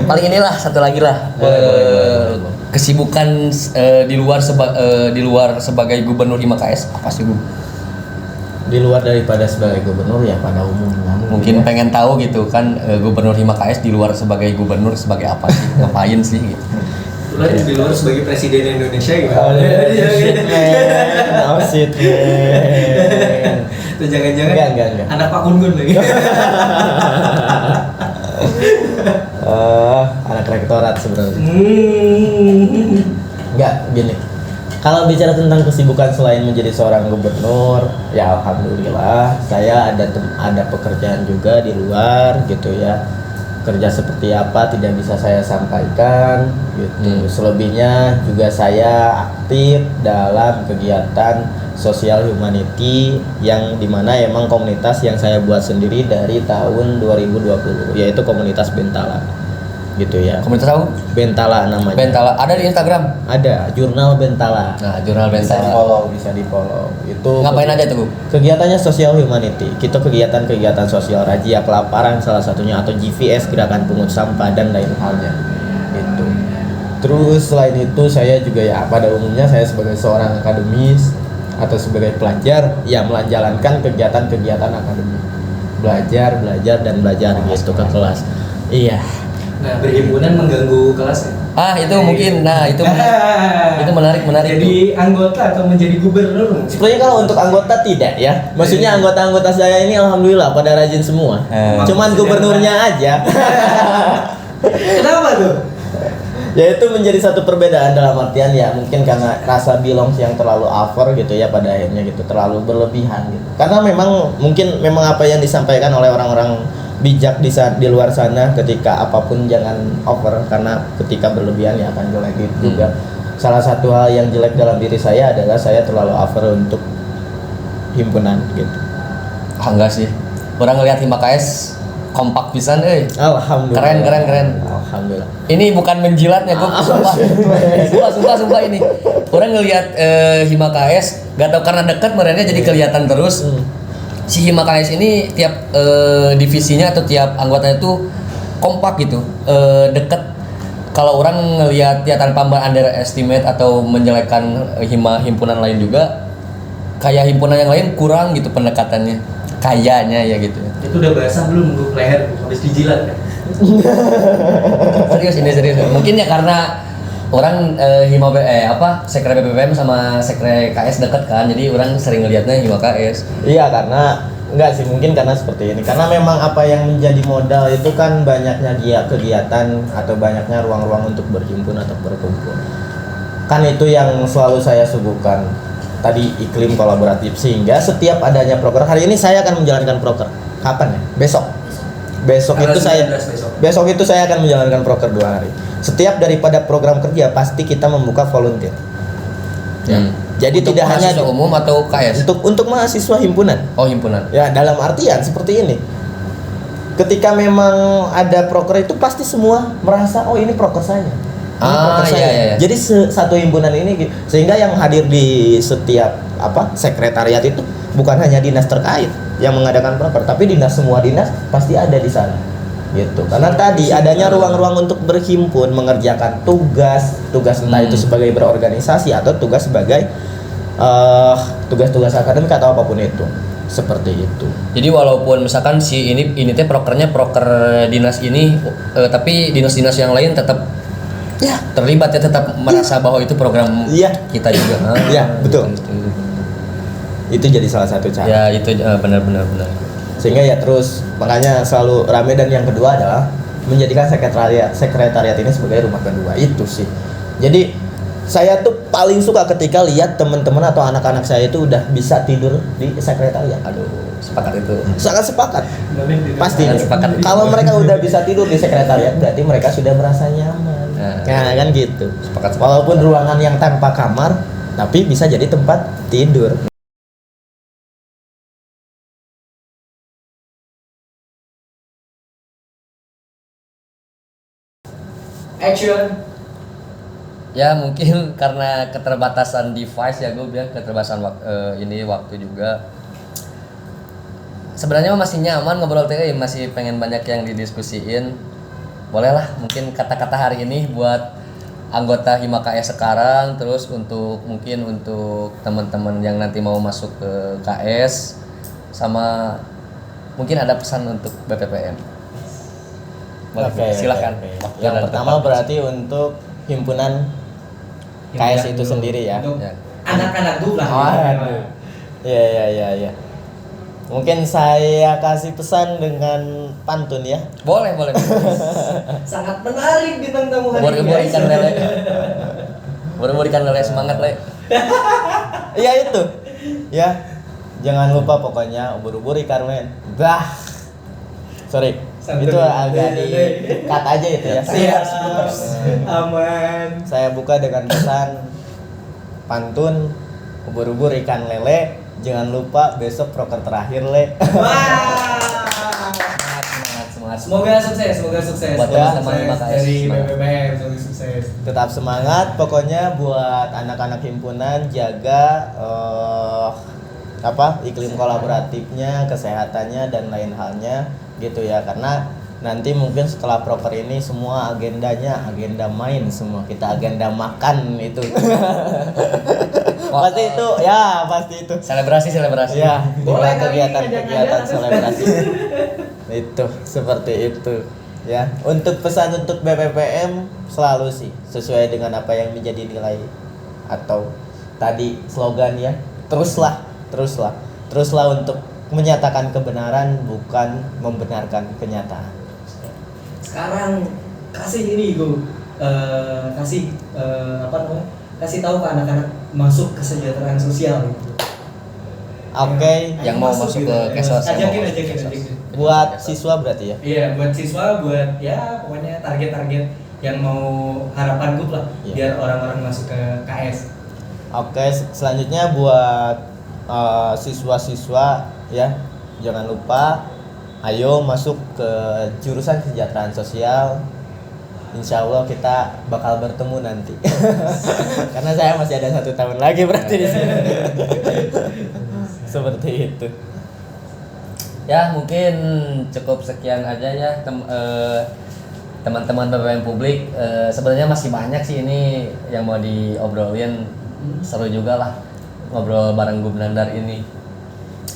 Paling inilah satu lagi lah. Boleh. Kesibukan di luar sebagai gubernur HIMKS apa sih Bu? Di luar daripada sebagai gubernur ya pada umumnya. Mungkin pengen tahu gitu kan gubernur HIMKS di luar sebagai gubernur sebagai apa sih? Ngapain sih gitu. Lalu di luar sebagai presiden Indonesia gitu. Oh shit man. Tuh jangan-jangan Enggak. anak Pak Gun lagi. Anak rektorat sebenarnya. Enggak, gini. Kalau bicara tentang kesibukan selain menjadi seorang gubernur, ya alhamdulillah saya ada pekerjaan juga di luar gitu ya. Kerja seperti apa tidak bisa saya sampaikan gitu. Selebihnya juga saya aktif dalam kegiatan sosial humanity yang dimana emang komunitas yang saya buat sendiri dari tahun 2020 yaitu komunitas Bentala gitu ya. Komunitas apa? Bentala namanya. Bentala ada di Instagram. Ada jurnal Bentala. Nah, jurnal Bisa Bentala. bisa di follow. Itu Ngapain aja tuh Bu? kegiatannya sosial humanity. Kita kegiatan sosial razia kelaparan salah satunya atau GVS gerakan pungut sampah dan lain halnya. Itu. Terus selain itu saya juga ya pada umumnya saya sebagai seorang akademis atau sebagai pelajar ya menjalankan kegiatan-kegiatan akademik. Belajar gitu ke kelas. Iya. Nah, berhimpunan mengganggu kelasnya. Itu mungkin, nah itu menarik Jadi anggota atau menjadi gubernur. Sebenarnya kalau untuk anggota tidak ya. Maksudnya anggota-anggota saya ini alhamdulillah pada rajin semua. Cuman gubernurnya aja. Kenapa tuh? Ya itu menjadi satu perbedaan dalam artian ya mungkin karena rasa belongs yang terlalu over gitu ya pada akhirnya gitu, terlalu berlebihan gitu. Karena memang apa yang disampaikan oleh orang-orang bijak di luar sana ketika apapun jangan over, karena ketika berlebihan ya akan jelek gitu juga. Salah satu hal yang jelek dalam diri saya adalah saya terlalu over untuk himpunan gitu. Enggak sih. Orang ngelihat Hima KS kompak pisan Alhamdulillah. Keren. Alhamdulillah. Ini bukan menjilatnya, gue sumpah ini. Orang ngelihat Hima KS, gak tau karena dekat mereka jadi kelihatan terus. Si Hima KS ini tiap divisinya atau tiap anggotanya itu kompak gitu, deket. Kalau orang ngelihat ya tanpa underestimate atau menjelekkan himpunan lain juga, kayak himpunan yang lain kurang gitu pendekatannya, kayaknya ya gitu. Itu udah basah belum untuk leher habis dijilat kan? Serius. Mungkin ya karena orang sekre BPPM sama sekre KS dekat kan, jadi orang sering ngelihatnya Hima KS. Iya, karena enggak sih, mungkin karena seperti ini. Karena memang apa yang menjadi modal itu kan banyaknya kegiatan atau banyaknya ruang-ruang untuk berhimpun atau berkumpul. Kan itu yang selalu saya suguhkan. Tadi iklim kolaboratif, sehingga setiap adanya proker, hari ini saya akan menjalankan proker. Kapan ya? Besok itu saya akan menjalankan proker 2 hari. Setiap daripada program kerja pasti kita membuka volunteer. Ya. Jadi untuk tidak hanya mahasiswa umum atau KS? Untuk mahasiswa himpunan. Oh, himpunan. Ya, dalam artian seperti ini. Ketika memang ada proker itu pasti semua merasa oh ini proker saya. Ini proker saya. Iya. Jadi satu himpunan ini, sehingga yang hadir di setiap sekretariat itu bukan hanya dinas terkait yang mengadakan proker, tapi semua dinas pasti ada di sana. Gitu. Karena tadi adanya ruang-ruang untuk berhimpun, mengerjakan tugas entah itu sebagai berorganisasi atau tugas sebagai tugas-tugas akademik atau apapun itu. Seperti itu. Jadi walaupun misalkan si ini teh prokernya proker dinas ini, tapi dinas-dinas yang lain tetap terlibat ya, tetap merasa bahwa itu program kita juga. Betul. Itu jadi salah satu cara. Ya, itu benar. Sehingga ya terus makanya selalu rame, dan yang kedua adalah menjadikan sekretariat ini sebagai rumah kedua. Itu sih. Jadi saya tuh paling suka ketika lihat teman-teman atau anak-anak saya itu udah bisa tidur di sekretariat. Aduh, sepakat itu. Sangat sepakat. Pasti. Sepakat. Kalau mereka udah bisa tidur di sekretariat berarti mereka sudah merasa nyaman. Nah, kan gitu. Sepakat. Walaupun ruangan yang tanpa kamar, tapi bisa jadi tempat tidur. Action. Ya mungkin karena keterbatasan device ya, gue bilang keterbatasan waktu juga. Sebenarnya masih nyaman ngobrol teh, masih pengen banyak yang didiskusiin. Bolehlah mungkin kata-kata hari ini buat anggota Hima KS sekarang, terus untuk teman-teman yang nanti mau masuk ke KS, sama mungkin ada pesan untuk BPPM. Silakan. Yang pertama berarti untuk himpunan KS itu sendiri ya. Anak-anak dulu lah. Iya. Mungkin saya kasih pesan dengan pantun ya. Boleh. Sangat menarik bintang tamu hari ini. Berikan lele semangat le. Iya itu. Ya. Jangan lupa pokoknya ubur-ubur ikan men. Sorry. Itu agak di-cut aja itu ya. Siap. Aman. Saya buka dengan pesan pantun, ubur-ubur ikan lele, jangan lupa besok proker terakhir le. Semangat. Semoga sukses. Buat teman-teman Sukses KS. dari BPPM, semoga sukses. Tetap semangat pokoknya buat anak-anak himpunan, jaga iklim kolaboratifnya, kesehatannya dan lain halnya gitu ya, karena nanti mungkin setelah proker ini semua agendanya agenda main semua, kita agenda makan itu. Pasti itu Selebrasi. ya, Boleh kali kegiatan ngajak-ngajak. selebrasi itu seperti itu. Ya, untuk pesan untuk BPPM selalu sih sesuai dengan apa yang menjadi nilai atau tadi slogan ya. Teruslah untuk menyatakan kebenaran bukan membenarkan kenyataan. Sekarang kasih ini gue kasih tahu ke anak-anak masuk kesejahteraan sosial gitu. Oke, Yang mau masuk ke Kesos, yang mau masuk ke ajakin. Kesos. buat siswa berarti ya. Iya, buat siswa, buat ya pokoknya target-target yang mau harapan gue lah, Iya. biar orang-orang masuk ke KS. Oke, selanjutnya buat siswa-siswa ya, jangan lupa ayo masuk ke jurusan kesejahteraan sosial. Insya Allah kita bakal bertemu nanti. Karena saya masih ada 1 tahun lagi berarti di sini. Seperti itu. Ya mungkin cukup sekian aja ya teman-teman BPPM Publik. Sebenarnya masih banyak sih ini yang mau diobrolin, seru juga lah ngobrol bareng Gu Nandar ini.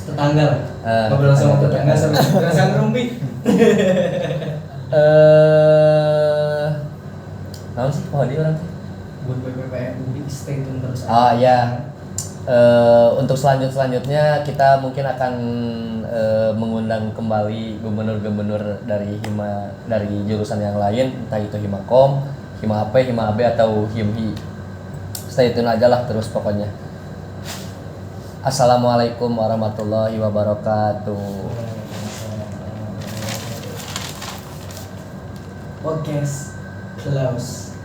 Tetangga lah, ngobrol sama tetangga sama perasaan rumpi. Naon sih oh dia orang tuh? Buat BPPM stay tune terus. Ah ya. Untuk selanjutnya kita mungkin akan mengundang kembali gubernur-gubernur dari jurusan yang lain, entah itu Himakom, Hima AP, Hima AB atau Himhi. Stay tune aja lah terus pokoknya. Assalamualaikum warahmatullahi wabarakatuh. Podcast close.